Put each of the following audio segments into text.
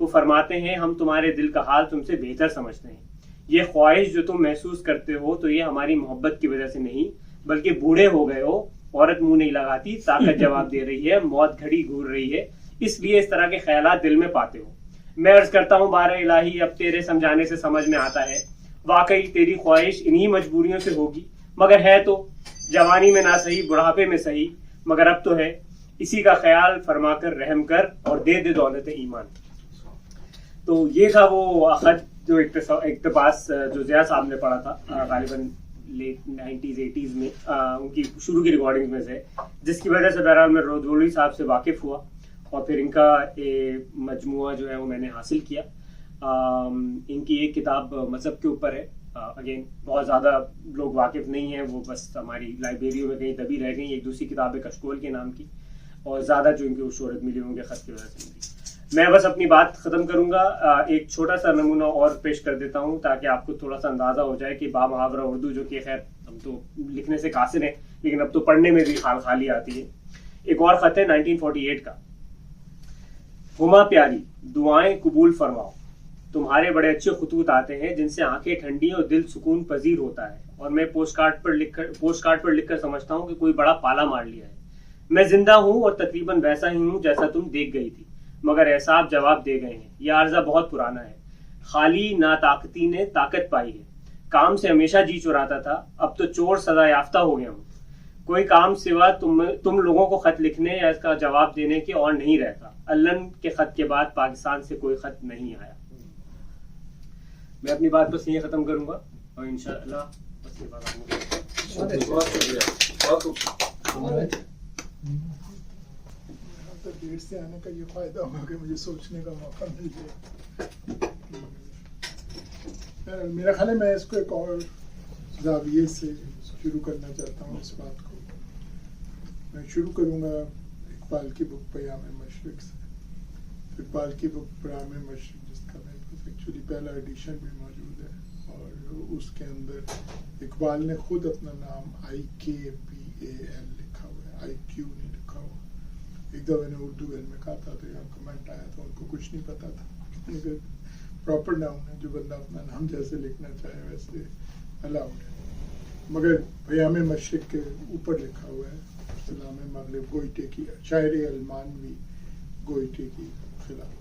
وہ فرماتے ہیں ہم تمہارے دل کا حال تم سے بہتر سمجھتے ہیں. یہ خواہش جو تم محسوس کرتے ہو تو یہ ہماری محبت کی وجہ سے نہیں بلکہ بوڑھے ہو گئے ہو. عورت منہ نہیں لگاتی, طاقت جواب دے رہی ہے, موت گھڑی گھور رہی ہے, اس لیے اس طرح کے خیالات دل میں پاتے ہو. میں عرض کرتا ہوں بارہ الہی اب تیرے سمجھانے سے سمجھ میں آتا ہے واقعی تیری خواہش انہی مجبوریوں سے ہوگی, مگر ہے تو جوانی میں نہ صحیح بڑھاپے میں صحیح, مگر اب تو ہے. اسی کا خیال فرما کر رحم کر اور دے دے دولت ایمان. تو یہ تھا وہ خط جو اقتباس جو ضیاء صاحب نے پڑھا تھا غالباً لیٹ 90s 80s میں, ان کی شروع کی ریکارڈنگ میں سے, جس کی وجہ سے بہرحال میں رودولی صاحب سے واقف ہوا اور پھر ان کا مجموعہ جو ہے وہ میں نے حاصل کیا. ان کی ایک کتاب مذہب کے اوپر ہے, اگین بہت زیادہ لوگ واقف نہیں ہیں, وہ بس ہماری لائبریریوں میں کہیں دبی رہ گئی. ایک دوسری کتاب ہے کشکول کے نام کی, اور زیادہ جو ان کی شہرت ملی ہوں گے خط کی وجہ سے ملی. میں بس اپنی بات ختم کروں گا, ایک چھوٹا سا نمونہ اور پیش کر دیتا ہوں تاکہ آپ کو تھوڑا سا اندازہ ہو جائے کہ بامحاورہ اردو جو کہ خیر ہم تو لکھنے سے قاصر ہیں لیکن اب تو پڑھنے میں بھی خال خالی آتی ہے. ایک اور خط ہے 1948 کا. ہما پیاری دعائیں قبول فرماؤ, تمہارے بڑے اچھے خطوط آتے ہیں جن سے آنکھیں ٹھنڈی اور دل سکون پذیر ہوتا ہے, اور میں پوسٹ کارڈ پر لکھ کر سمجھتا ہوں کہ کوئی بڑا پالا مار لیا ہے. میں زندہ ہوں اور تقریباً ویسا ہی ہوں جیسا تم دیکھ گئی تھی, مگر احساس جواب دے گئے ہیں. یہ عارضہ بہت پرانا ہے. خالی ناطاقتی نے طاقت پائی ہے. کام سے ہمیشہ جی چراتا تھا, اب تو چور سزا یافتہ ہو گیا ہوں. کوئی کام سوا تم لوگوں کو خط لکھنے یا اس کا جواب دینے کے اور نہیں رہتا. الن کے خط کے بعد پاکستان سے کوئی خط نہیں آیا. میں اپنی بات بس یہیں ختم کروں گا اور انشاءاللہ بس یہ بات دیر سے آنے کا یہ فائدہ ہوگا کہ مجھے سوچنے کا موقع مل جائے. میرا خیال ہے میں اس کو ایک اور زاویے سے شروع کرنا چاہتا ہوں. اس بات کو میں شروع کروں گا اقبال کی بک پیام مشرق سے. اقبال کی بک پیام مشرق جس کا میرے پاس ایکچولی پہلا ایڈیشن بھی موجود ہے, اور اس کے اندر اقبال نے خود اپنا نام IKBAL لکھا ہوا ہے, IQ نہیں لکھا ہوا. ایک دفعہ میں نے اردو علم میں کہا تھا تو یہاں کمنٹ آیا تھا, ان کو کچھ نہیں پتا تھا. پراپر ناؤن ہے, جو بندہ اپنا نام جیسے لکھنا چاہے ویسے الاؤڈ ہے. مگر پیام مشرق کے اوپر لکھا ہوا ہے سلام مغرب گوئٹے کی, شاعر المانوی گوئٹے کی خلاف.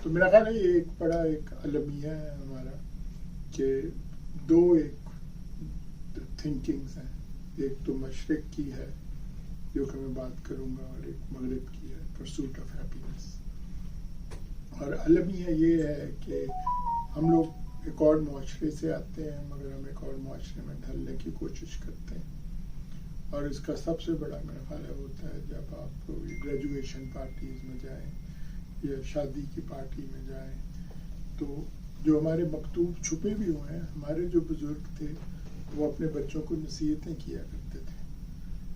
تو میرا خیال ہے یہ ایک بڑا ایک المیہ ہے ہمارا کہ دو ایک تھنکنگز ہیں. ایک تو مشرق کی ہے جو کہ میں بات کروں گا, اور ایک مغرب کی ہے پرسوٹ آف ہیپینس. اور المیہ یہ ہے کہ ہم لوگ ایک اور معاشرے سے آتے ہیں مگر ہم ایک اور معاشرے میں ڈھلنے کی کوشش کرتے ہیں. اور اس کا سب سے بڑا میرا خیال ہوتا ہے جب آپ گریجویشن پارٹیز میں جائیں یا شادی کی پارٹی میں جائیں تو جو ہمارے مکتوب چھپے بھی ہوئے ہیں, ہمارے جو بزرگ تھے وہ اپنے بچوں کو نصیحتیں کیا کرتے تھے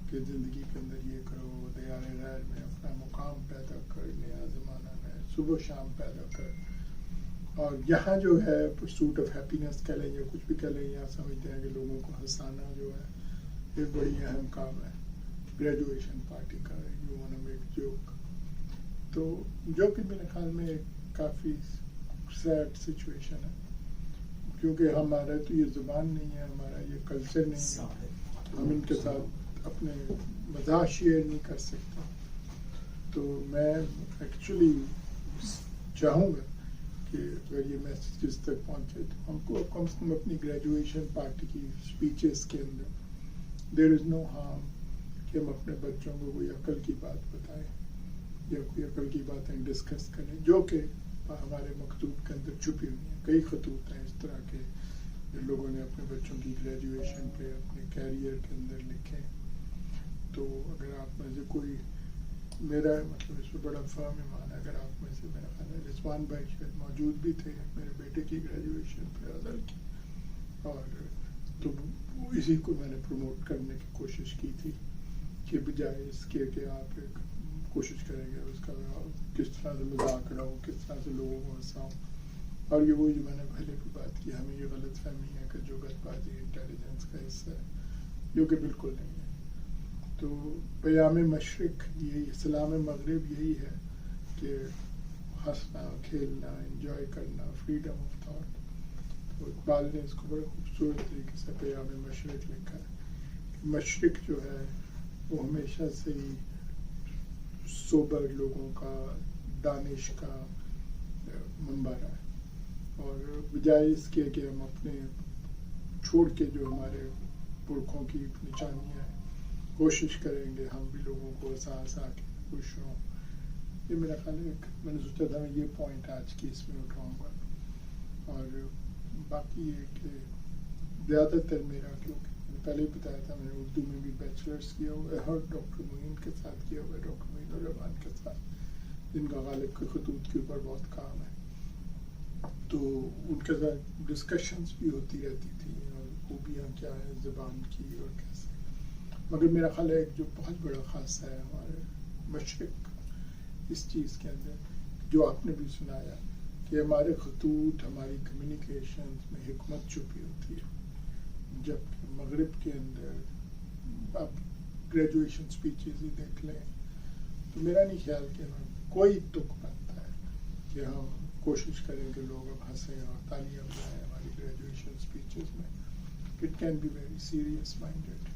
کہ زندگی کے اندر یہ کرو, دیار غیر میں اپنا مقام پیدا کر, نیا زمانہ میں صبح و شام پیدا کر. اور یہاں جو ہے پرسوٹ آف ہیپینس کہہ لیں یا کچھ بھی کہہ لیں, یہاں سمجھتے ہیں کہ لوگوں کو ہنسانا جو ہے ایک بڑی اہم کام ہے گریجویشن پارٹی کا. You want to make joke, تو جو کہ میرے خیال میں ایک کافی سیڈ سچویشن ہے, کیونکہ ہمارا تو یہ زبان نہیں ہے, ہمارا یہ کلچر نہیں ہے, ہم ان کے ساتھ اپنے مزاح شیئر نہیں کر سکتے. تو میں ایکچولی چاہوں گا کہ اگر یہ میسج اس تک پہنچے تو ہم کو کم سے کم اپنی گریجویشن پارٹی کی اسپیچز کے اندر دیر از نو ہارم کہ ہم اپنے بچوں کو کوئی عقل کی بات بتائیں یا کوئی عقل کی باتیں ڈسکس کریں جو کہ ہمارے مکتوب کے اندر چھپی ہوئی ہیں. کئی خطوط ہیں اس طرح کے جو لوگوں نے اپنے بچوں کی گریجویشن پہ اپنے کیریئر کے اندر لکھے. تو اگر آپ میں سے کوئی, میرا مطلب اس پہ بڑا فرم ایمان ہے, اگر آپ میں سے میرا خیال ہے رضوان بھائی شاید موجود بھی تھے میرے بیٹے کی گریجویشن پہ ازل کی, اور تو اسی کو میں نے پروموٹ کرنے کی کوشش کی تھی کہ بجائے اس کے کہ آپ ایک کوشش کریں گے اس کا کس طرح سے مذاق اڑاؤں, کس طرح سے لوگوں کو ہنساؤں. اور یہ وہی جو میں نے پہلے بھی بات کی, ہمیں یہ غلط فہمی ہے کہ جو گت بازی انٹیلیجنس کا حصہ ہے, جو کہ بالکل نہیں ہے. تو پیام مشرق یہی, سلام مغرب یہی ہے کہ ہنسنا کھیلنا انجوائے کرنا فریڈم آف تھاٹ. تو اقبال نے اس کو بڑے خوبصورت طریقے سے پیام مشرق لکھا ہے. مشرق جو ہے وہ ہمیشہ سے ہی سوبر لوگوں کا دانش کا منبع ہے، اور بجائے اس کے کہ ہم اپنے چھوڑ کے جو ہمارے پرکھوں کی نشانیاں ہیں کوشش کریں گے ہم بھی لوگوں کو ہنسا کے خوش ہوں. یہ میرا خیال ہے میں نے سوچا تھا میں یہ پوائنٹ آج کی اس میں اٹھاؤں گا. اور باقی یہ کہ زیادہ تر میرا، کیونکہ میں نے پہلے ہی بتایا تھا میں نے اردو میں بھی بیچلرس کیا ہوا ہے اور ڈاکٹر معین کے ساتھ کیا ہوا ہے، ڈاکٹر معین الرحمان کے ساتھ، جن کا غالب کے خطوط کے اوپر بہت کام ہے. تو ان کے ساتھ ڈسکشنز بھی ہوتی رہتی تھی اور خوبیاں کیا ہے زبان کی اور کیسے. مگر میرا خیال ہے ایک جو بہت بڑا خاصہ ہے ہمارے مشرق اس چیز کے اندر، جو آپ نے بھی سنایا کہ ہمارے خطوط ہماری کمیونیکیشنز میں حکمت چھپی ہوتی ہے، جبکہ مغرب کے اندر آپ گریجویشن اسپیچز ہی دیکھ لیں تو میرا نہیں خیال کہ کوئی تک بنتا ہے کہ ہم کوشش کریں کہ لوگ اب ہنسیں اور تالیاں بجائیں ہماری گریجویشن اسپیچز میں. It can be very serious minded,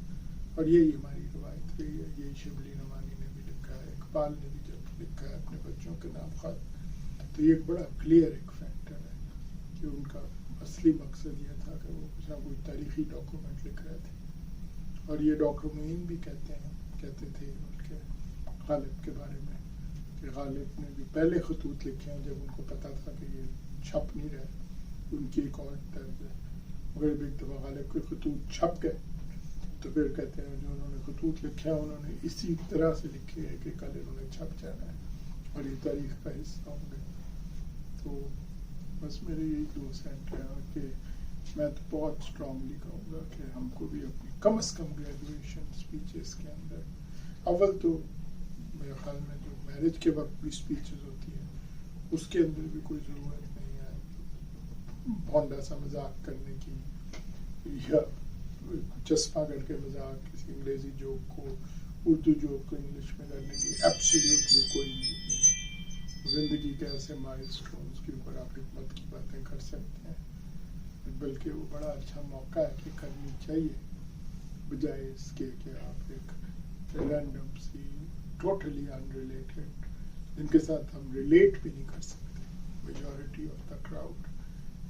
اور یہی ہماری روایت رہی ہے. یہی شبلی نعمانی نے بھی لکھا ہے، اقبال نے بھی جب لکھا ہے اپنے بچوں کے نام خط، تو یہ ایک بڑا کلیئر ایک فیکٹر ہے کہ ان کا اصلی مقصد یہ تھا کہ وہ کچھ نہ کوئی تاریخی ڈاکومنٹ لکھ رہے تھے. اور یہ ڈاکٹر معین بھی کہتے تھے بلکہ غالب کے بارے میں کہ غالب نے بھی پہلے خطوط لکھے ہیں جب ان کو پتا تھا کہ یہ چھپ نہیں رہے. ان کی ایک اور طرز ہے. مگر ایک دفعہ غالب کے خطوط چھپ گئے تو پھر کہتے ہیں جو انہوں نے خطوط لکھے ہیں انہوں نے اسی طرح سے لکھے ہیں کہ کل انہوں نے چھپ جانا ہے اور یہ تاریخ کا حصہ ہوں گے. تو بس میرے یہی 2 سینٹ ہیں کہ میں تو بہت اسٹرانگلی کہوں گا کہ ہم کو بھی اپنی کم از کم گریجویشن اسپیچز کے اندر، اول تو میرے خیال میں جو میرج کے وقت بھی اسپیچز ہوتی ہیں اس کے اندر بھی کوئی ضرورت نہیں ہے بھونڈا سا مذاق کرنے کی یا چسپاں کر کے مذاق کسی انگریزی جوک کو اردو جوک کو انگلش میں کرنے کی ایبسلیوٹلی کوئی نیڈ نہیں ہے. زندگی کے ایسے مائل سٹونز کے اوپر آپ حکمت کی باتیں کر سکتے ہیں، بلکہ وہ بڑا اچھا موقع ہے کہ کرنی چاہیے، بجائے اس کے کہ آپ ایک رینڈم سی ٹوٹلی ان ریلیٹڈ جن کے ساتھ ہم ریلیٹ بھی نہیں کر سکتے میجورٹی آف دا کراؤڈ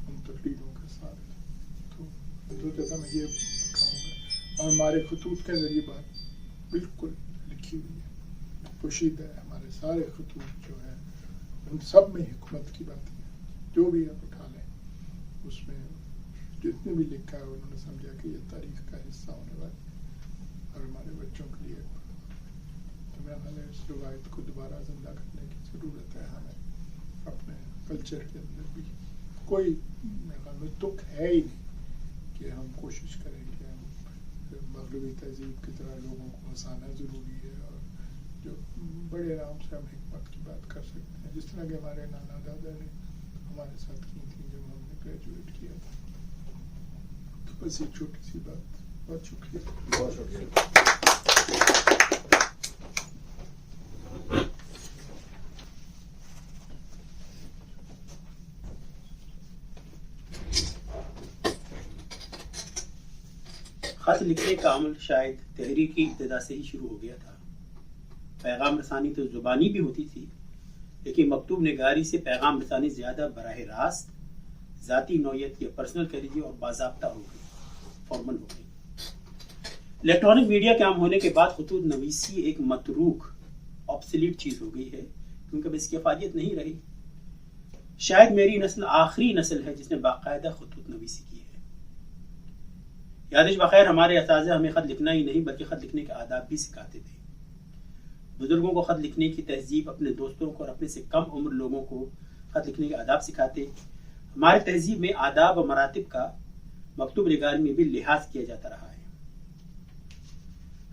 ان تقریروں کے ساتھ. تو جیسا میں یہ اٹھاؤں گا، اور ہمارے خطوط کے ذریعے بات بالکل لکھی ہوئی ہے، پوشیدہ ہے. ہمارے سارے خطوط جو ہیں ان سب میں حکمت کی باتیں ہیں، جو بھی آپ اٹھا لیں اس میں جتنے بھی لکھا ہے انہوں نے سمجھا کہ یہ تاریخ کا حصہ ہونے والا ہے اور ہمارے بچوں کے لیے. تو میرا خیال ہے اس روایت کو دوبارہ زندہ کرنے کی ضرورت ہے ہمیں اپنے کلچر کے اندر بھی. کوئی میرے خیال میں تک ہے ہی نہیں کہ ہم کوشش کریں کہ ہم مغربی تہذیب کی طرح لوگوں کو ہنسانا ضروری ہے اور جو بڑے آرام سے ہم حکمت کی بات کر سکتے ہیں، جس طرح کہ ہمارے نانا دادا نے ہمارے ساتھ کی تھی جب ہم نے گریجویٹ کیا تھا. تو بس یہ چھوٹی سی بات. بہت شکریہ. بہت شکریہ. خط لکھنے کا عمل شاید تحریر کی ابتدا سے ہی شروع ہو گیا تھا. پیغام رسانی تو زبانی بھی ہوتی تھی، لیکن مکتوب نگاری سے پیغام رسانی زیادہ براہ راست ذاتی نوعیت یا پرسنل کہہ لیجیے اور باضابطہ ہو گئی، فارمل ہو گئی. الیکٹرانک میڈیا کے عام ہونے کے بعد خطوط نویسی ایک متروک آبسلیٹ چیز ہو گئی ہے، کیونکہ اب اس کی افادیت نہیں رہی. شاید میری نسل آخری نسل ہے جس نے باقاعدہ خطوط نویسی کی ہے. یادش بخیر ہمارے اساتذہ ہمیں خط لکھنا ہی نہیں بلکہ خط لکھنے کے آداب بھی سکھاتے تھے. بزرگوں کو خط لکھنے کی تہذیب، اپنے دوستوں کو اور اپنے سے کم عمر لوگوں کو خط لکھنے کے آداب سکھاتے. ہماری تہذیب میں آداب و مراتب کا مکتوب نگاری میں بھی لحاظ کیا جاتا رہا ہے.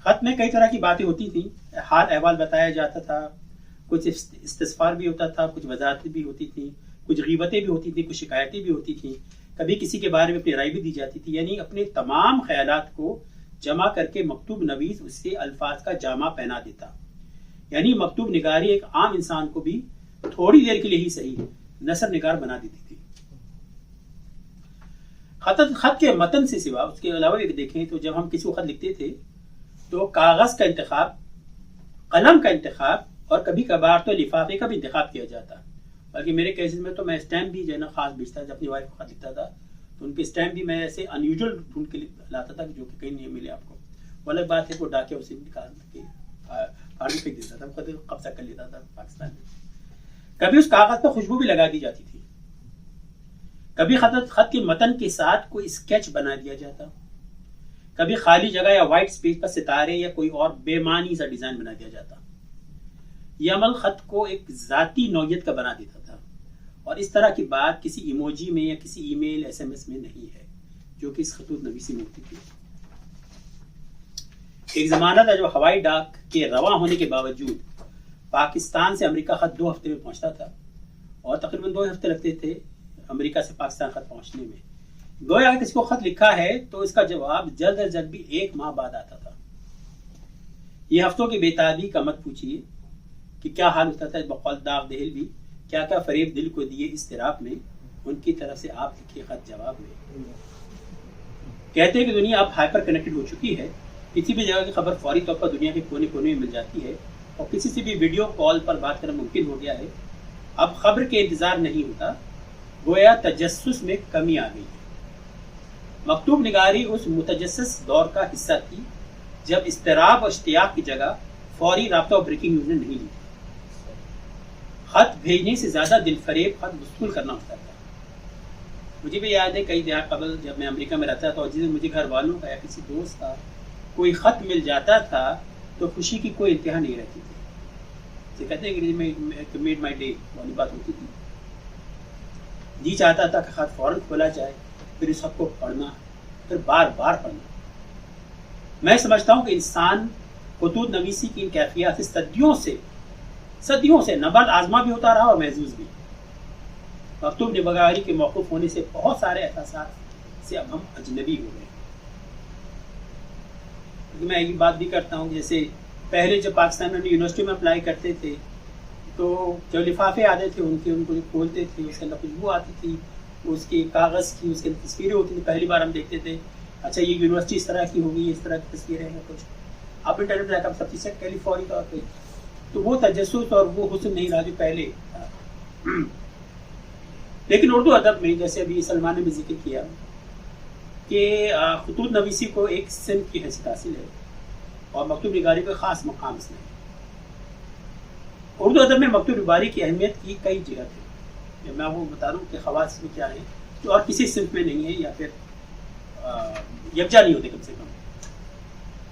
خط میں کئی طرح کی باتیں ہوتی تھیں، حال احوال بتایا جاتا تھا، کچھ استفسار بھی ہوتا تھا، کچھ وضاحتیں بھی ہوتی تھیں، کچھ غیبتیں بھی ہوتی تھیں، کچھ شکایتیں بھی ہوتی تھیں، کبھی کسی کے بارے میں اپنی رائے بھی دی جاتی تھی. یعنی اپنے تمام خیالات کو جمع کر کے مکتوب نویس اس سے الفاظ کا جامع پہنا دیتا. یعنی مکتوب نگاری ایک عام انسان کو بھی تھوڑی دیر کے لیے ہی صحیح نثر نگار بنا دیتی تھی. خط کے متن سے سوا اس کے علاوہ بھی دیکھیں تو جب ہم کسی کو خط لکھتے تھے تو کاغذ کا انتخاب، قلم کا انتخاب اور کبھی کبھار تو لفافے کا بھی انتخاب کیا جاتا. بلکہ میرے کیسز میں تو میں اسٹیمپ بھی جو ہے نا خاص بھیجتا تھا. جب اپنی وائف کو خط لکھتا تھا تو ان کے اسٹیمپ بھی میں ایسے انیوژل ڈھونڈ کے لاتا تھا جو کہ کہیں نہیں ملے آپ کو. وہ الگ بات ہے کہ وہ ڈاکیا اسے نکال کے پھاڑ پھینک دیتا تھا، خود قبضہ کر لیتا تھا پاکستان میں. کبھی اس کاغذ پر خوشبو بھی لگا دی جاتی تھی، کبھی خط کے متن کے ساتھ کوئی اسکیچ بنا دیا جاتا، کبھی خالی جگہ یا وائٹ اسپیس پر ستارے یا کوئی اور بے معنی سا ڈیزائن بنا دیا جاتا. یہ عمل خط کو ایک ذاتی نوعیت کا بنا دیتا تھا، اور اس طرح کی بات کسی ایموجی میں یا کسی ای میل SMS میں نہیں ہے جو کہ اس خطوط نویسی میں ہوتی تھی. ایک زمانہ تھا جو ہوائی ڈاک کے رواں ہونے کے باوجود پاکستان سے امریکہ خط 2 ہفتے میں پہنچتا تھا، اور تقریباً 2 ہفتے لگتے تھے امریکہ سے پاکستان خط پہنچنے میں. گویا اگر کسی کو خط لکھا ہے تو اس کا جواب جلد از جلد بھی 1 ماہ بعد آتا تھا. یہ ہفتوں کی بےتابی کا مت پوچھیے کہ کیا حال ہوتا تھا. بقول داغ دہل بھی کیا کیا فریب دل کو دیے اضطراب میں، ان کی طرف سے آپ لکھے خط جواب میں. کہتے ہیں کہ دنیا اب ہائپر کنیکٹڈ ہو چکی ہے، کسی بھی جگہ کی خبر فوری طور پر دنیا کے کونے کونے میں مل جاتی ہے، اور کسی سے بھی ویڈیو کال پر بات کرنا ممکن ہو گیا ہے. اب خبر کے انتظار نہیں ہوتا، گویا تجسس میں کمی آ گئی ہے. مکتوب نگاری اس متجسس دور کا حصہ تھی جب اضطراب اور اشتیاق کی جگہ فوری رابطہ اور بریکنگ نیوز نے نہیں لی. خط بھیجنے سے زیادہ دل فریب خط وصول کرنا ہوتا تھا. مجھے بھی یاد ہے کئی دہائے قبل جب میں امریکہ میں رہتا تھا اور جس مجھے گھر والوں کا یا کسی دوست کا کوئی خط مل جاتا تھا تو خوشی کی کوئی انتہا نہیں رہتی تھی. کہتے ہیں کہ میڈ مائی ڈے والی بات ہوتی تھی. جی چاہتا تھا کہ خط فوراً کھولا جائے، پھر اس خط کو پڑھنا، پھر بار بار پڑھنا. میں سمجھتا ہوں کہ انسان خطوط نویسی کی ان کیفیات سے صدیوں سے نبرد آزما بھی ہوتا رہا اور محظوظ بھی. مکتوب نگاری کے موقوف ہونے سے بہت سارے احساسات سے اب ہم اجنبی ہو گئے. میں یہ بات بھی کرتا ہوں، جیسے پہلے جب پاکستان میں یونیورسٹی میں اپلائی کرتے تھے تو جو لفافے آتے تھے ان کو کھولتے تھے، اس کے اندر خوشبو آتی تھی، اس کی کاغذ کی اس کے اندر تصویریں ہوتی تھیں. پہلی بار ہم دیکھتے تھے اچھا یہ یونیورسٹی اس طرح کی ہوگی، اس طرح کی تصویریں ہیں کچھ. اب انٹرنیٹ پہ سب چیزیں کیلی فوری طور پہ، تو وہ تجسس اور وہ حسن نہیں رہا جو پہلے تھا. لیکن اردو ادب میں جیسے ابھی سلمان نے بھی ذکر کیا کہ خطوط نویسی کو ایک صنف کی حیثیت حاصل ہے اور مکتوب نگاری کو خاص مقام اس میں. اردو ادب میں مکتوب نگاری کی اہمیت کی کئی جہت ہے. میں وہ بتا دوں کہ خواص میں کیا ہے جو اور کسی صنف میں نہیں ہے یا پھر یکجا نہیں ہوتے. کم سے کم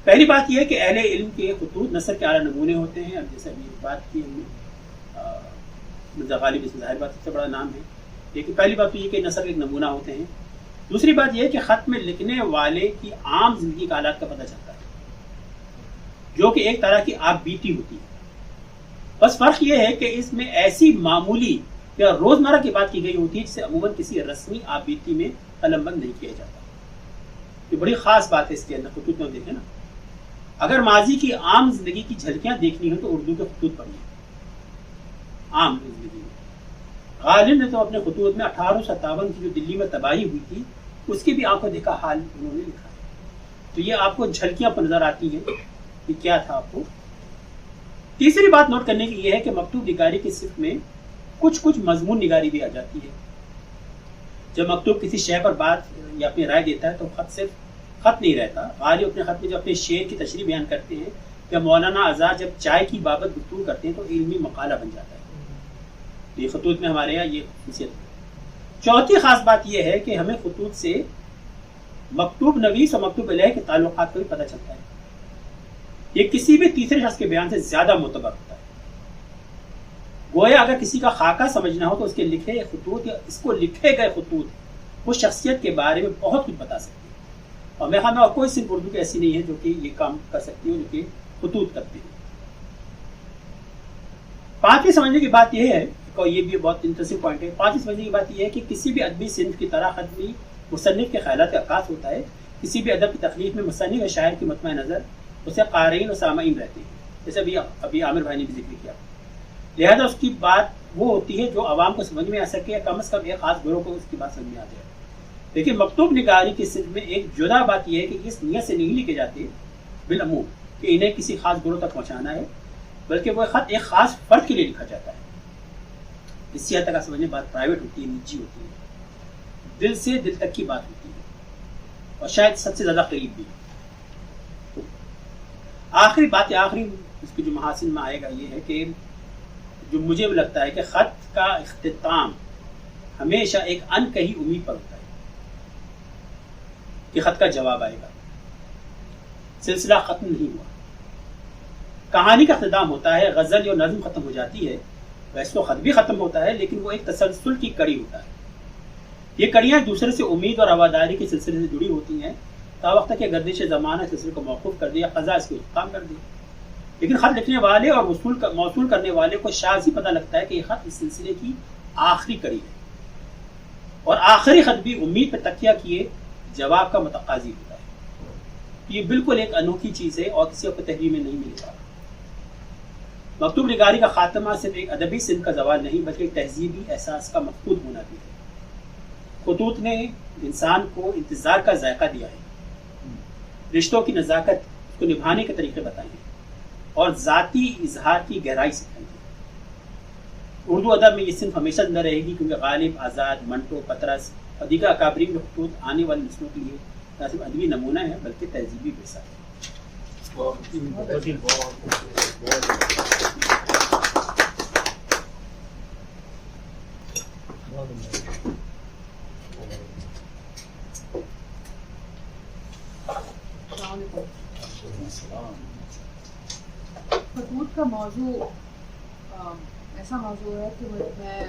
پہلی بات یہ ہے کہ اہل علم کے خطوط نثر کے اعلیٰ نمونے ہوتے ہیں. اب جیسے ابھی بات کی ہم نے مرزا غالب، اس میں ظاہر بات سب سے بڑا نام ہے، لیکن پہلی بات تو یہ کہ نثر ایک نمونہ ہوتے ہیں. دوسری بات یہ ہے کہ خط میں لکھنے والے کی عام زندگی کا حالات کا پتہ چلتا ہے جو کہ ایک طرح کی آپ بیتی ہوتی ہے. بس فرق یہ ہے کہ اس میں ایسی معمولی یا روزمرہ کی بات کی گئی ہوتی ہے جسے عموماً کسی رسمی آپ بیتی میں قلم بند نہیں کیا جاتا. یہ بڑی خاص بات ہے اس کے اندر. خطوط میں دیکھیں نا، اگر ماضی کی عام زندگی کی جھلکیاں دیکھنی ہو تو اردو کے خطوط پڑھیے. عام زندگی میں غالب نے تو اپنے خطوط میں 1857 کی جو دلی میں تباہی ہوئی تھی اس کی بھی آنکھوں دیکھا حال انہوں نے لکھا ہے. تو یہ آپ کو جھلکیاں پر نظر آتی ہیں کہ کیا تھا آپ کو. تیسری بات نوٹ کرنے کی یہ ہے کہ مکتوب نگاری کے صرف میں کچھ مضمون نگاری بھی آ جاتی ہے. جب مکتوب کسی شے پر بات یا اپنی رائے دیتا ہے تو خط صرف خط نہیں رہتا. غالب اپنے خط میں جو اپنے شعر کی تشریح بیان کرتے ہیں یا مولانا آزاد جب چائے کی بابت گفتگو کرتے ہیں تو علمی مقالہ بن جاتا ہے. یہ خطوط میں ہمارے یہاں یہ خصوصیت ہے. چوتھی خاص بات یہ ہے کہ ہمیں خطوط سے مکتوب نویس اور مکتوب علیہ کے تعلقات کو بھی پتہ چلتا ہے. یہ کسی بھی تیسرے شخص کے بیان سے زیادہ معتبر ہوتا ہے. گویا اگر کسی کا خاکہ سمجھنا ہو تو اس کے لکھے خطوط یا اس کو لکھے گئے خطوط اس شخصیت کے بارے میں بہت کچھ بتا سکتے ہیں. اور میرے خیال میں اور کوئی صرف اردو کی ایسی نہیں ہے جو کہ یہ کام کر سکتی ہے جو کہ خطوط کرتے ہیں. پانچویں سمجھنے کی بات یہ ہے، اور یہ بھی بہت انٹرسٹنگ پوائنٹ ہے، پانچویں سمجھنے کی بات یہ ہے کہ کسی بھی ادبی صنف کی طرح خط بھی مصنف کے خیالات کا عکاس ہوتا ہے. کسی بھی ادب کی تخلیق میں مصنف اور شاعر کی مطمع نظر اسے قارئین اور سامعین رہتے ہیں. جیسے ابھی عامر بھائی نے بھی ذکر کیا. لہذا اس کی بات وہ ہوتی ہے جو عوام کو سمجھ میں آ سکے یا کم از کم ایک خاص گروہ کو اس کی بات سمجھ میں آ جائے. لیکن مکتوب نگاری کی صنف میں ایک جدا بات یہ ہے کہ اس نیت سے نہیں لکھے جاتے بالعموم کہ انہیں کسی خاص گروہ تک پہنچانا ہے، بلکہ وہ خط ایک خاص فرد کے لیے لکھا جاتا ہے. اسی حد تک آپ سمجھیں بات پرائیویٹ ہوتی ہے، نجی ہوتی ہے، دل سے دل تک کی بات ہوتی ہے، اور شاید سب سے زیادہ قریب بھی. آخری بات آخری اس کے جو محاسن میں آئے گا یہ ہے کہ جو مجھے لگتا ہے کہ خط کا اختتام ہمیشہ ایک ان کہی امید پر ہوتا ہے کہ خط کا جواب آئے گا. سلسلہ ختم نہیں ہوا، کہانی کا اختتام ہوتا ہے، غزل یا نظم ختم ہو جاتی ہے، ویسے تو خط بھی ختم ہوتا ہے لیکن وہ ایک تسلسل کی کڑی ہوتا ہے. یہ کڑیاں دوسرے سے امید اور رواداری کے سلسلے سے جڑی ہوتی ہیں تا وقت تک کہ گردش زمانہ سلسلے کو موقوف کر دے یا قضا اس کے اختتام کر دے. لیکن خط لکھنے والے اور موصول کرنے والے کو شاذ ہی پتہ لگتا ہے کہ یہ خط اس سلسلے کی آخری کڑی ہے، اور آخری خط بھی امید پہ تکیہ کیے جواب کا متقاضی ہوتا ہے. یہ بالکل ایک انوکھی چیز ہے اور کسی کو تحریر میں نہیں ملے گا. مکتوب نگاری کا خاتمہ صرف ایک ادبی صنف کا زوال نہیں بلکہ ایک تہذیبی احساس کا مفقود ہونا بھی ہے. خطوط نے انسان کو انتظار کا ذائقہ دیا ہے، رشتوں کی نزاکت کو نبھانے کے طریقے بتائے ہیں اور ذاتی اظہار کی گہرائی سکھائی ہے. اردو ادب میں یہ صنف ہمیشہ زندہ رہے گی کیونکہ غالب، آزاد، منٹو، پطرس اور دیگر اکابرین کے خطوط آنے والی نسلوں کے لیے نہ صرف ادبی نمونہ ہے بلکہ تہذیبی ورثہ ہے. خطوط کا موضوع ایسا موضوع ہے کہ میں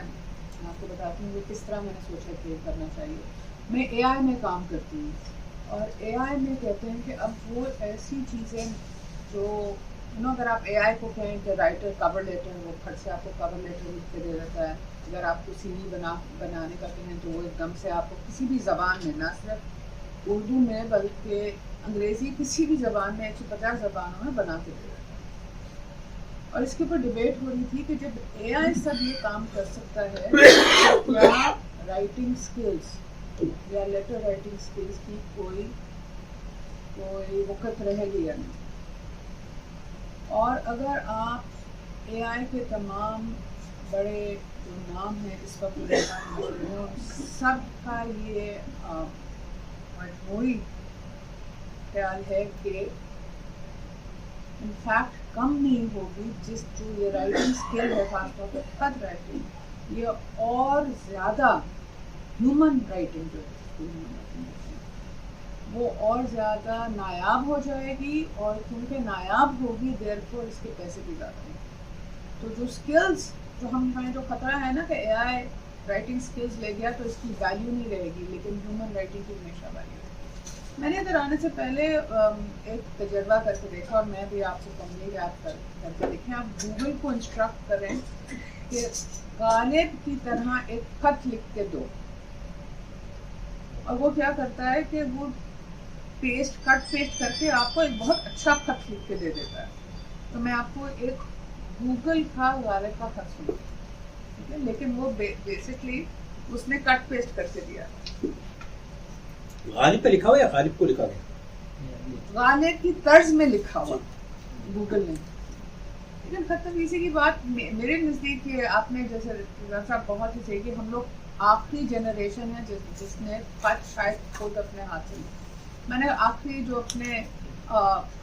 آپ کو بتاتی ہوں کہ کس طرح میں نے سوچا کہ کرنا چاہیے. میں اے آئی میں کام کرتی ہوں اور اے آئی میں کہتے ہیں کہ اب وہ ایسی چیزیں جو اگر آپ اے آئی کو کہیں کہ رائٹر کور لیٹر، وہ پھٹ سے آپ کو کور لیٹر لکھ کے دے دیتا ہے. اگر آپ کو سی وی بنانے کا کہیں تو وہ ایک دم سے آپ کو کسی بھی زبان میں، نہ صرف اردو میں بلکہ انگریزی، کسی بھی زبان میں 150 زبانوں میں بنا کے دے دیتا ہے. اور اس کے اوپر ڈبیٹ ہو رہی تھی کہ جب اے آئی سب یہ کام کر سکتا ہے کیا رائٹنگ سکلز یا لیٹر رائٹنگ سکلز کی کوئی وقت رہے گی یا نہیں. اور اگر آپ اے آئی کے تمام بڑے جو نام ہیں اس وقت سب کا یہ مجموعی خیال ہے کہ انفیکٹ کم نہیں ہوگی، جو یہ رائٹنگ اسکل ہے خاص طور پہ خط رائٹنگ، یہ اور زیادہ ہیومن رائٹنگ جو ہے وہ اور زیادہ نایاب ہو جائے گی، اور کیونکہ نایاب ہوگی دیر فور اس کے پیسے بھی زیادہ ہیں. تو جو اسکلز جو ہمیں جو خطرہ ہے نا کہ اے آئی رائٹنگ اسکلز لے گیا تو اس کی ویلیو نہیں رہے گی، لیکن ہیومن رائٹنگ کی ہمیشہ ویلیو. میں نے ادھر آنے سے پہلے ایک تجربہ کر کے دیکھا اور میں بھی آپ سے کہوں گی کہ آپ کر کے دیکھیں. آپ گوگل کو انسٹرکٹ کریں کہ غالب کی طرح ایک خط لکھ کے دو، اور وہ کیا کرتا ہے کہ وہ کٹ پیسٹ کر کے آپ کو ایک بہت اچھا خط لکھ کے دے دیتا ہے. تو میں آپ کو ایک گوگل کا غالب کا خط سنوں، ٹھیک ہے، لیکن وہ بیسکلی اس نے کٹ پیسٹ کر کے دیا. غالب پہ لکھا ہوا یا غالب کو لکھا گیا؟ غالب کی طرز میں لکھا ہوا گوگل نے. لیکن ختم اسی کی بات میرے نزدیک کہ آپ نے جیسے صاحب بہت ہی صحیح کہ ہم لوگ آخری جنریشن ہے جس نے خط شاید خود اپنے ہاتھ سے. میں نے آخری جو اپنے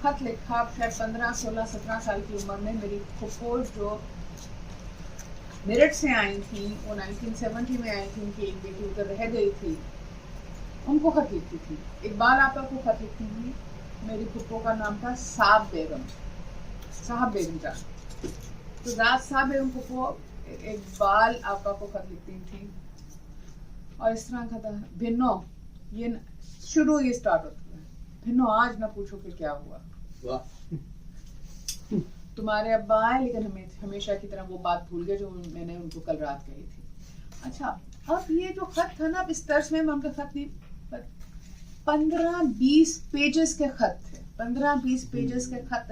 خط لکھا شاید 15 16 17 سال کی عمر میں. میری پھپھو جو میرٹھ سے آئی تھیں، وہ 1970 میں آئی تھیں، ان کی ایک بیٹی ادھر رہ گئی تھی، ان کو خط لکھتی تھی. اقبال آپا کو خط لکھتی تھی. میری پھپھو کا نام تھا صاحب بیگم جان. تو ذات صاحب بیگم پھپھو اقبال آپا کو خط لکھتی تھی، اور اس طرح کا تھا بھنو، یہ شروع یہ اسٹارٹ ہوتا ہے، بھنو آج نہ پوچھو کہ کیا ہوا، تمہارے ابا آئے لیکن ہمیں ہمیشہ کی طرح وہ بات بھول گئے جو میں نے ان کو کل رات کہی تھی. اچھا اب یہ جو خط تھا نا، اب اس طرز میں ان کا خط نہیں، 15-20 پیجز کے خط تھے، 15-20 پیجز کے خط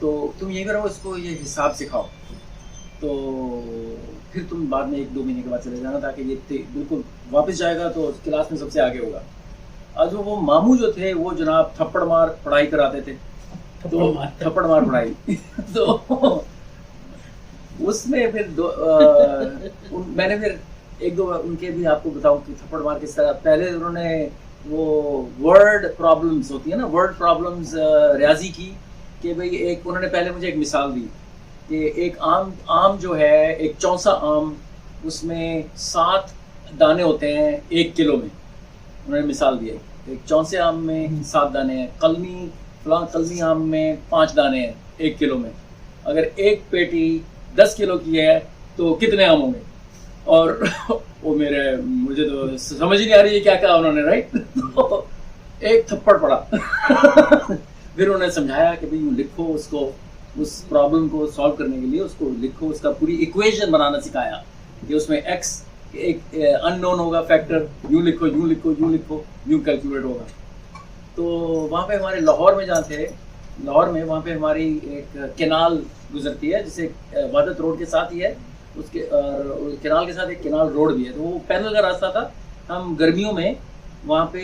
تو تم یہیں پہ رہو، اس کو یہ حساب سکھاؤ، تو پھر تم بعد میں 1-2 مہینے کے بعد چلے جانا، تاکہ یہ بالکل واپس جائے گا تو کلاس میں سب سے آگے ہوگا. اور جو وہ ماموں جو تھے وہ جناب تھپڑ مار پڑھائی کراتے تھے، تو تھپڑ مار پڑھائی تو اس میں پھر میں نے پھر 1-2 ان کے بھی آپ کو بتاؤں کہ تھپڑ مار کس طرح. پہلے انہوں نے وہ ورڈ پرابلمس ہوتی ہے نا، ورڈ پرابلمس ریاضی کی، کہ بھئی ایک انہوں نے پہلے مجھے ایک مثال دی کہ ایک آم جو ہے، ایک چونسا آم، اس میں 7 دانے ہوتے ہیں 1 کلو میں. انہوں نے مثال دی ہے، ایک چونسے آم میں 7 دانے ہیں، قلمی آم میں 5 دانے ہیں 1 کلو میں. اگر ایک پیٹی 10 کلو کی ہے تو کتنے آم ہوں گے؟ اور وہ مجھے تو سمجھ نہیں آ رہی ہے کیا کہا انہوں نے، رائٹ. تو ایک تھپڑ پڑا. پھر انہوں نے سمجھایا کہ بھئی لکھو اس کو، اس پرابلم کو سالو کرنے کے لیے اس کو لکھو، اس کا پوری ایکویشن بنانا سکھایا کہ اس میں ایکس ایک ان نون ہوگا فیکٹر، یوں لکھو یوں لکھو یوں لکھو، یوں کیلکولیٹ ہوگا. تو وہاں پہ ہمارے لاہور میں جہاں تھے، لاہور میں وہاں پہ ہماری ایک کینال گزرتی ہے جسے وحدت روڈ کے ساتھ ہی ہے، اس کے اور کینال کے ساتھ ایک کینال روڈ بھی ہے. تو وہ پینل کا راستہ تھا. ہم گرمیوں میں وہاں پہ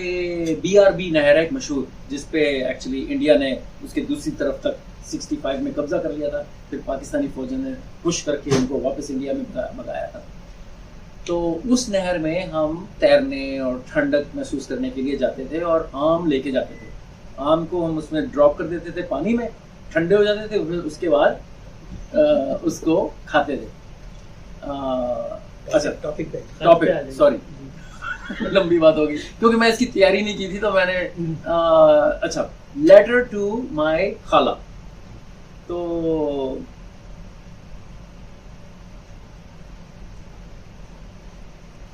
BRB نہر ہے ایک مشہور، جس پہ ایکچولی انڈیا نے اس کے دوسری طرف تک 65 میں قبضہ کر لیا تھا، پھر پاکستانی فوجوں نے پش کر کے ان کو واپس انڈیا میں بھگایا تھا. تو اس نہر میں ہم تیرنے اور ٹھنڈک محسوس کرنے کے لیے جاتے تھے اور آم لے کے جاتے تھے. آم کو ہم اس میں ڈراپ کر دیتے تھے پانی میں، ٹھنڈے ہو جاتے تھے، پھر اس کے بعد اس کو کھاتے تھے. اچھا ٹاپک سوری لمبی بات ہوگی کیونکہ میں اس کی تیاری نہیں کی تھی، تو میں نے اچھا لیٹر ٹو مائی خالہ. تو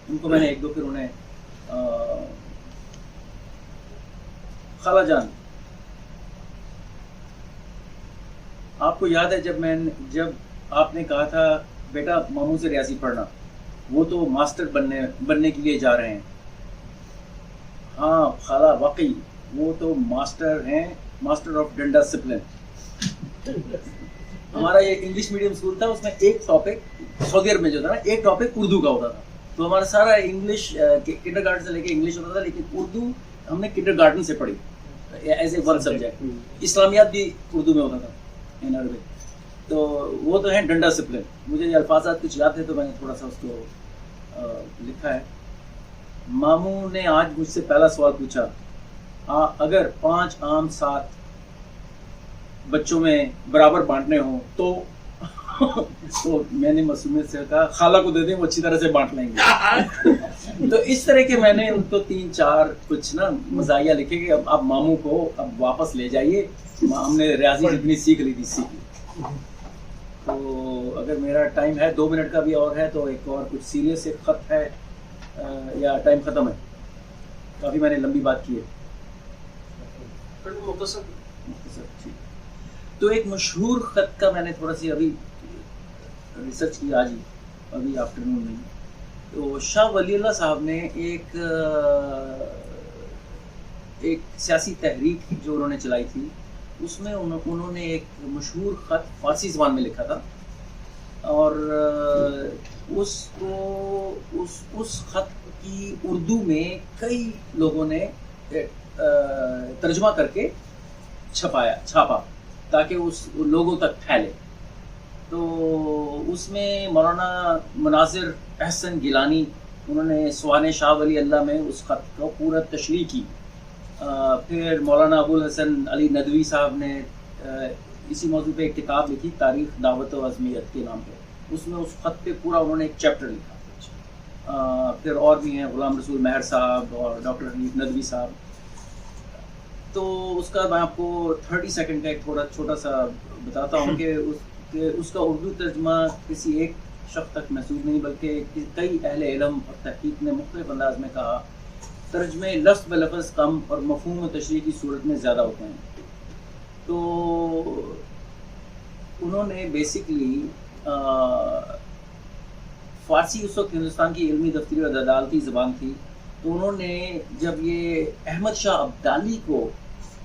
ان کو میں نے 1-2 پھر انہیں خالہ جان، آپ کو یاد ہے جب آپ نے کہا تھا بیٹا ماموں سے ریاضی پڑھنا، وہ تو ماسٹر بننے کے لیے جا رہے ہیں. ہاں خالہ واقعی وہ تو ماسٹر ہیں، ماسٹر آف ڈنڈا ڈسپلن. ہمارا یہ انگلش میڈیم اسکول تھا، اس میں ایک ٹاپک سعودی عرب میں جو تھا نا، ایک ٹاپک اردو کا ہوتا تھا. تو ہمارا سارا انگلش کنڈر گارڈن سے لے کے انگلش ہوتا تھا، لیکن اردو ہم نے کنڈر گارڈن سے پڑھی ایز اے ون سبجیکٹ. اسلامیات بھی اردو میں ہوتا تھا ان عربک. تو وہ تو ہیں ڈنڈا ڈسپلن. مجھے یہ الفاظات کچھ یاد ہے تو میں نے تھوڑا سا اس کو لکھا ہے. ماموں نے آج مجھ سے پہلا سوال پوچھا، اگر 5 آم 7 بچوں میں برابر بانٹنے ہوں تو میں نے معصومیت سے کہا خالہ کو دے دیں، وہ اچھی طرح سے بانٹ لیں گے. تو اس طرح کے میں نے ان کو 3-4 کچھ نا مزاحیہ لکھے کہ اب آپ ماموں کو اب واپس لے جائیے، ہم نے ریاضی جتنی سیکھ لی تھی سیکھ لی. تو اگر میرا ٹائم ہے 2 منٹ کا بھی اور ہے تو ایک اور کچھ سیریس ایک خط ہے یا ٹائم ختم ہے؟ کافی میں نے لمبی بات کی ہے. مختصر. تو ایک مشہور خط کا میں نے تھوڑا سی ابھی ریسرچ کی آج ہی ابھی آفٹرنون میں. تو شاہ ولی اللہ صاحب نے ایک سیاسی تحریک جو انہوں نے چلائی تھی، اس میں انہوں نے ایک مشہور خط فارسی زبان میں لکھا تھا، اور اس خط کی اردو میں کئی لوگوں نے ترجمہ کر کے چھاپا تاکہ اس لوگوں تک پھیلے. تو اس میں مولانا مناظر احسن گیلانی انہوں نے سوانح شاہ ولی اللہ میں اس خط کو پورا تشریح کی. پھر مولانا ابو الحسن علی ندوی صاحب نے اسی موضوع پہ ایک کتاب لکھی، تاریخ دعوت و عظمیت کے نام پہ. اس میں اس خط پہ پورا انہوں نے ایک چیپٹر لکھا. پھر اور بھی ہیں غلام رسول مہر صاحب اور ڈاکٹر حنیف ندوی صاحب. تو اس کا میں آپ کو 30 سیکنڈ کا ایک تھوڑا چھوٹا سا بتاتا ہوں کہ اس کا اردو ترجمہ کسی ایک شخص تک محسوس نہیں بلکہ کئی اہل علم اور تحقیق نے مختلف انداز میں کہا. ترجمے لفظ بلفظ کم اور مفہوم و تشریح کی صورت میں زیادہ ہوتے ہیں. تو انہوں نے بیسکلی فارسی اس وقت ہندوستان کی علمی دفتری اور عدالتی زبان تھی. تو انہوں نے جب یہ احمد شاہ ابدالی کو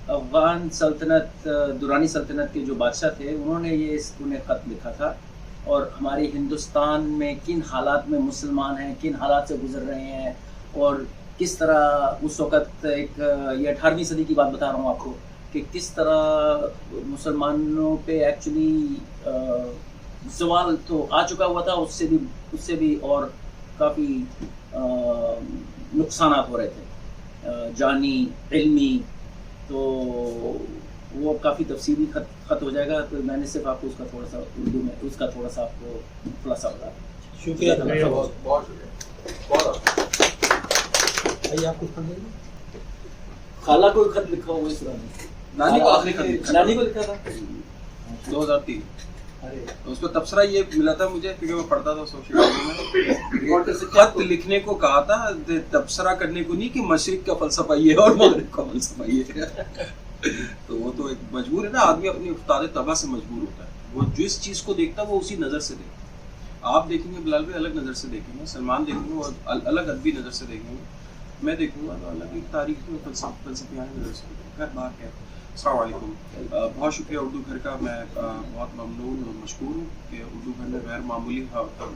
افغان سلطنت درانی سلطنت کے جو بادشاہ تھے انہوں نے یہ انہیں خط لکھا تھا اور ہمارے ہندوستان میں کن حالات میں مسلمان ہیں, کن حالات سے گزر رہے ہیں, اور کس طرح اس وقت ایک یہ 18ویں صدی کی بات بتا رہا ہوں آپ کو کہ کس طرح مسلمانوں پہ ایکچولی زوال تو آ چکا ہوا تھا, اس سے بھی اور کافی نقصانات ہو رہے تھے جانی علمی. تو وہ کافی تفصیلی خط ہو جائے گا, تو میں نے صرف آپ کو اس کا تھوڑا سا اردو میں اس کا تھوڑا سا آپ کو خلاصہ بتا دوں. شکریہ. بہت شکریہ. آپ کچھ کھانے خالہ کو خط لکھا ہوا اس طرح, نانی کو آخری خط نانی کو لکھا تھا 2003. اس کو تبصرہ یہ ملا تھا مجھے کیونکہ میں پڑھتا تھا سوشل میڈیا میں, خط لکھنے کو کہا تھا, تبصرہ کرنے کو نہیں کہ مشرق کا فلسفہ یہ ہے اور مغرب کا فلسفہ یہ ہے. تو وہ تو ایک مجبور ہے نا, آدمی اپنی افتاد طبع سے مجبور ہوتا ہے. وہ جس چیز کو دیکھتا ہے وہ اسی نظر سے دیکھتا ہے. آپ دیکھیں گے بلال بھائی الگ نظر سے دیکھیں گے, سلمان دیکھیں گے وہ الگ ادبی نظر سے دیکھیں گے, میں دیکھوں گا تو الگ ایک تاریخی اور فلسفیانہ نظر سے. خیر بات ہے. السلام علیکم. بہت شکریہ اردو گھر کا, میں بہت ممنون اور مشکور ہوں کہ اردو گھر میں غیر معمولی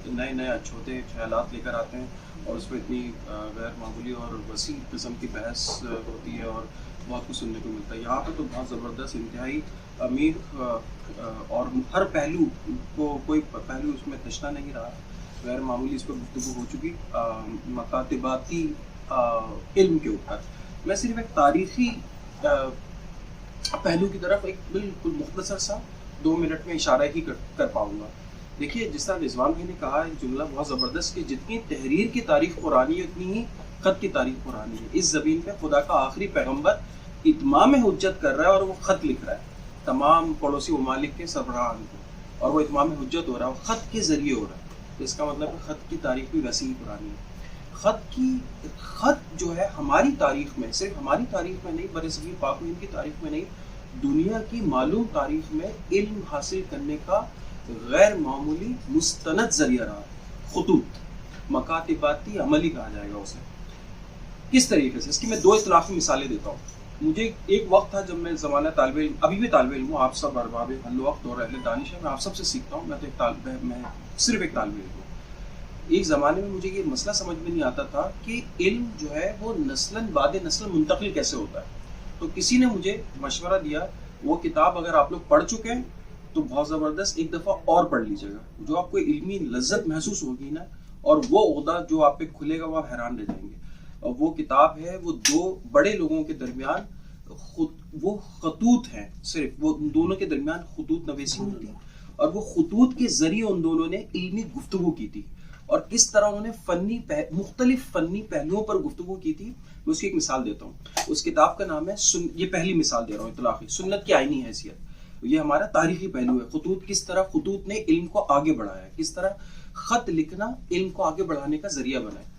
نئے اچھوتے خیالات لے کر آتے ہیں اور اس میں اتنی غیر معمولی اور وسیع قسم کی بحث ہوتی ہے اور بہت کچھ سننے کو ملتا ہے. یہاں پہ تو بہت زبردست انتہائی امیر اور ہر پہلو کو کوئی پہلو اس میں تشنا نہیں رہا, غیر معمولی اس پر گفتگو ہو چکی مکاتباتی علم کے اوپر. میں صرف ایک تاریخی پہلو کی طرف ایک بالکل مختصر سا 2 منٹ میں اشارہ ہی کر پاؤں گا. دیکھیے جس طرح رضوان بھائی نے کہا ایک جملہ بہت زبردست کہ جتنی تحریر کی تاریخ قرآنی ہے اتنی ہی خط کی تاریخ قرآنی ہے. اس زمین پہ خدا کا آخری پیغمبر اتمام حجت کر رہا ہے اور وہ خط لکھ رہا ہے تمام پڑوسی ممالک کے سربراہان کو, اور وہ اتمام حجت ہو رہا ہے, وہ خط کے ذریعے ہو رہا ہے. تو اس کا مطلب ہے خط کی تاریخ بھی ویسی ہی پرانی ہے. خط جو ہے ہماری تاریخ میں, صرف ہماری تاریخ میں نہیں, برصغیر پاک و ہند کی تاریخ میں نہیں, دنیا کی معلوم تاریخ میں علم حاصل کرنے کا غیر معمولی مستند ذریعہ رہا. خطوط, مکاتباتی عملی کہا جائے گا اسے. کس طریقے سے, اس کی میں 2 اطلاقی مثالیں دیتا ہوں. مجھے ایک وقت تھا جب میں زمانہ طالب علم, ابھی بھی طالب علم ہوں, آپ سب ارباب حل وقت اور اہل دانش ہیں, میں آپ سب سے سیکھتا ہوں. میں صرف ایک طالب علم ہوں. ایک زمانے میں مجھے یہ مسئلہ سمجھ میں نہیں آتا تھا کہ علم جو ہے وہ نسلاً بعد نسل منتقل کیسے ہوتا ہے. تو کسی نے مجھے مشورہ دیا, وہ کتاب اگر آپ لوگ پڑھ چکے ہیں تو بہت زبردست ایک دفعہ اور پڑھ لیجیے گا, جو آپ کو علمی لذت محسوس ہوگی نا, اور وہ عہدہ جو آپ پہ کھلے گا وہ آپ حیران رہ جائیں گے. اور وہ کتاب ہے, وہ 2 بڑے لوگوں کے درمیان وہ خطوط ہیں, صرف وہ دونوں کے درمیان خطوط نویسی ہوئی تھی, اور وہ خطوط کے ذریعے ان دونوں نے علمی گفتگو کی تھی, اور کس طرح انہوں نے مختلف فنی پہلوؤں پر گفتگو کی تھی. میں اس کی ایک مثال دیتا ہوں. اس کتاب کا نام ہے یہ پہلی مثال دے رہا ہوں اطلاقی, سنت کی آئینی حیثیت. یہ ہمارا تاریخی پہلو ہے, خطوط کس طرح خطوط نے علم کو آگے بڑھایا ہے, کس طرح خط لکھنا علم کو آگے بڑھانے کا ذریعہ بنا ہے.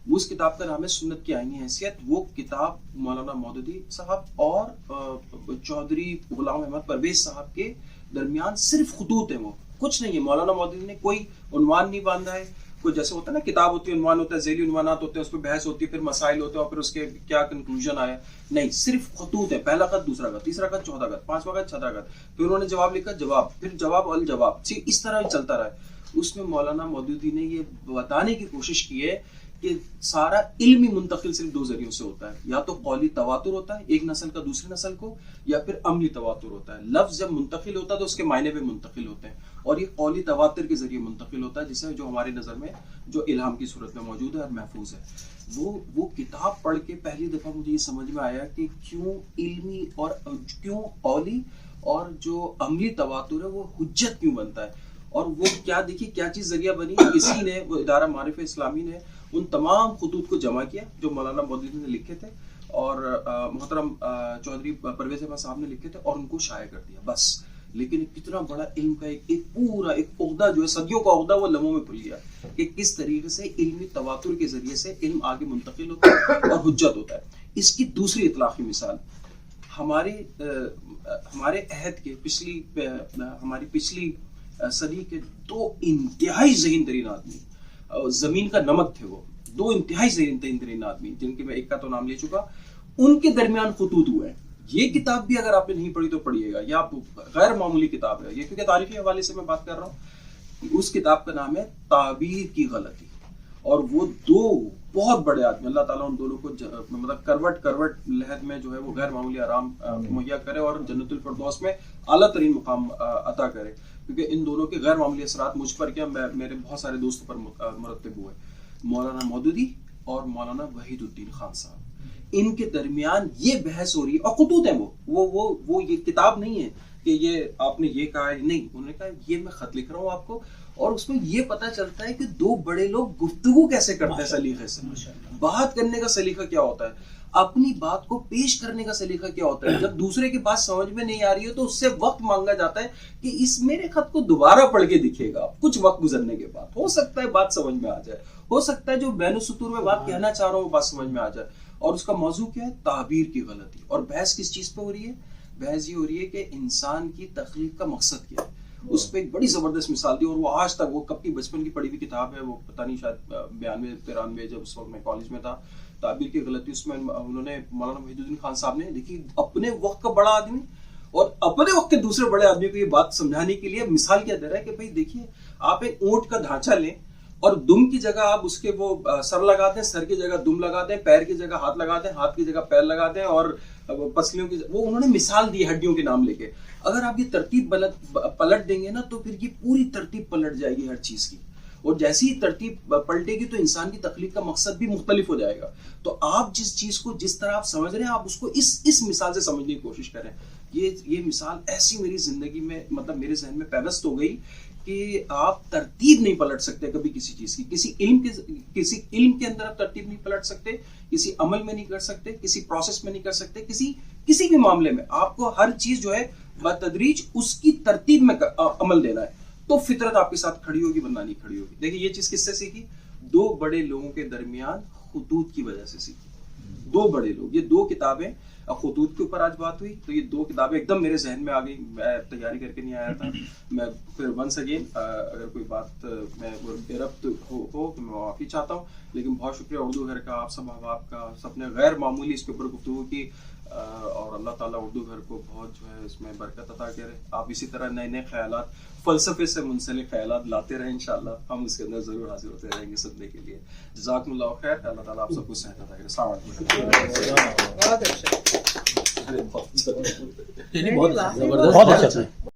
اس کتاب کا نام ہے سنت کی آئینی حیثیت. وہ کتاب مولانا مودودی صاحب اور چودھری غلام احمد پرویز صاحب کے درمیان صرف خطوط ہیں, وہ کچھ نہیں ہے. مولانا مودودی نے کوئی عنوان نہیں باندھا ہے, کوئی جیسے ہوتا ہے نا کتاب ہوتی ہے, عنوان ہوتا ہے, ذیلی عنوانات ہوتے ہیں, اس پہ بحث ہوتی ہے, پھر مسائل ہوتے ہیں, اور پھر اس کے کیا کنکلوژن آیا. نہیں, صرف خطوط ہے, پہلا خط, دوسرا خط, تیسرا خط, چوتھا خط, 5واں خط, 6واں خط, پھر انہوں نے جواب لکھا, جواب, پھر جواب الجواب, اس طرح ہی چلتا رہا. اس میں مولانا مودودی نے یہ بتانے کی کوشش کی ہے کہ سارا علمی منتقل صرف 2 ذریعوں سے ہوتا ہے, یا تو قولی تواتر ہوتا ہے ایک نسل کا دوسری نسل کو, یا پھر عملی تواتر ہوتا ہے. لفظ جب منتقل ہوتا ہے تو اس کے معنی بھی منتقل ہوتے ہیں, اور یہ قولی تواتر کے ذریعے منتقل ہوتا ہے, جسے جو ہمارے نظر میں جو الہام کی صورت میں موجود ہے اور محفوظ ہے. وہ کتاب پڑھ کے پہلی دفعہ مجھے یہ سمجھ میں آیا کہ کیوں علمی اور کیوں قولی اور جو عملی تواتر ہے وہ حجت کیوں بنتا ہے. اور وہ کیا, دیکھیے کیا چیز ذریعہ بنی, کسی نے, وہ ادارہ معارف اسلامی نے ان تمام خطوط کو جمع کیا جو مولانا مودودی نے لکھے تھے اور محترم چودھری پرویز احمد صاحب نے لکھے تھے, اور ان کو شائع کر دیا بس. لیکن کتنا بڑا علم کا ایک پورا ایک عہدہ جو ہے, صدیوں کا عہدہ, وہ لمحوں میں بھول گیا کہ کس طریقے سے علمی تواتر کے ذریعے سے علم آگے منتقل ہوتا ہے اور حجت ہوتا ہے. اس کی دوسری اطلاقی مثال, ہمارے عہد کے ہماری پچھلی صدی کے 2 انتہائی ذہین ترین آدمی, زمین کا نمک تھے وہ, 2 انتہائی ذہین ترین آدمی, جن کے میں ایک کا تو نام لے چکا, ان کے درمیان خطوط ہوئے ہیں. یہ کتاب بھی اگر آپ نے نہیں پڑھی تو پڑھیے گا. یہ آپ غیر معمولی کتاب ہے یہ, کیونکہ تاریخی حوالے سے میں بات کر رہا ہوں. اس کتاب کا نام ہے تعبیر کی غلطی. اور وہ دو بہت بڑے آدمی, اللہ تعالیٰ ان دونوں کو مطلب کروٹ لحد میں جو ہے وہ غیر معمولی آرام مہیا کرے اور جنت الفردوس میں اعلیٰ ترین مقام عطا کرے, کیونکہ ان دونوں کے غیر معمولی اثرات مجھ پر کیا میرے بہت سارے دوستوں پر مرتب ہوئے. مولانا مودودی اور مولانا وحید الدین خان صاحب, ان کے درمیان یہ بحث ہو رہی ہے, اور خطوط ہیں وہ یہ کتاب نہیں ہے کہ یہ آپ نے یہ کہا ہے, نہیں, انہوں نے کہا یہ میں خط لکھ رہا ہوں آپ کو, اور اس میں یہ پتا چلتا ہے کہ دو بڑے لوگ گفتگو کیسے کرتے ہیں سلیقے سے, بات کرنے کا سلیقہ کیا ہوتا ہے, اپنی بات کو پیش کرنے کا سلیقہ کیا ہوتا ہے. جب دوسرے کی بات سمجھ میں نہیں آ رہی ہے تو اس سے وقت مانگا جاتا ہے کہ اس میرے خط کو دوبارہ پڑھ کے دکھے گا, کچھ وقت گزرنے کے بعد ہو سکتا ہے بات سمجھ میں آ جائے, ہو سکتا ہے جو بین السطور میں بات کہنا چاہ رہا ہوں بات سمجھ میں آ جائے. اور اس کا موضوع کیا ہے, تعبیر کی غلطی. اور بحث کس چیز پہ ہو رہی ہے, بحث یہ ہو رہی ہے کہ انسان کی تخلیق کا مقصد کیا ہے. اس پہ ایک بڑی زبردست مثال دی, اور وہ آج تک, وہ کب کی بچپن کی پڑھی ہوئی کتاب ہے, وہ پتہ نہیں شاید 92-93 جب اس وقت میں کالج میں تھا, تعبیر کی غلطی. اس میں انہوں نے مولانا وحید الدین خان صاحب نے دیکھی, اپنے وقت کا بڑا آدمی اور اپنے وقت کے دوسرے بڑے آدمی کو یہ بات سمجھانے کے لیے مثال کیا دے رہا ہے کہ بھائی دیکھیے, آپ ایک اونٹ کا ڈھانچہ لیں اور دم کی جگہ آپ اس کے وہ سر لگا دیں, سر کی جگہ دم لگا دیں, پیر کی جگہ ہاتھ لگا دیں, ہاتھ کی جگہ پیر لگا دیں, اور پسلیوں کی وہ انہوں نے مثال دی ہڈیوں کے نام لے کے. اگر آپ یہ ترتیب پلٹ دیں گے نا تو پھر یہ پوری ترتیب پلٹ جائے گی ہر چیز کی, اور جیسی ہی ترتیب پلٹے گی تو انسان کی تخلیق کا مقصد بھی مختلف ہو جائے گا. تو آپ جس چیز کو جس طرح آپ سمجھ رہے ہیں, آپ اس کو اس مثال سے سمجھنے کی کوشش کریں. یہ مثال ایسی میری زندگی میں مطلب میرے ذہن میں پیوست ہو گئی کہ آپ ترتیب نہیں پلٹ سکتے کبھی کسی چیز کی, کسی علم کے اندر آپ ترتیب نہیں پلٹ سکتے, کسی عمل میں نہیں کر سکتے, کسی پروسیس میں نہیں کر سکتے, کسی بھی معاملے میں آپ کو ہر چیز جو ہے بتدریج اس کی ترتیب میں عمل دینا ہے, تو فطرت آپ کے ساتھ کھڑی ہوگی ورنہ نہیں کھڑی ہوگی. دیکھیں یہ چیز کس سے سیکھی, دو بڑے لوگوں کے درمیان خطوط کی وجہ سے سیکھی. دو بڑے لوگ, یہ دو کتابیں, خطوط کے اوپر آج بات ہوئی تو یہ دو کتابیں ایک دم میرے ذہن میں آ گئی. میں تیاری کر کے نہیں آیا تھا, میں پھر ونس اگین اگر کوئی بات میں بے ربط ہو تو میں معافی چاہتا ہوں, لیکن بہت شکریہ اردو گھر کا, آپ سب احباب کا, سب نے غیر معمولی اس کے اوپر گفتگو کی, اور اللہ تعالیٰ اردو گھر کو بہت جو ہے اس میں برکت عطا کرے. آپ اسی طرح نئے نئے خیالات, فلسفے سے منسلک خیالات لاتے رہیں, انشاءاللہ ہم اس کے اندر ضرور حاضر ہوتے رہیں گے سننے کے لیے. جزاکم اللہ خیر, اللہ تعالیٰ آپ سب کو صحت عطا کرے. السلام علیکم. بہت اچھا. بہت اچھا.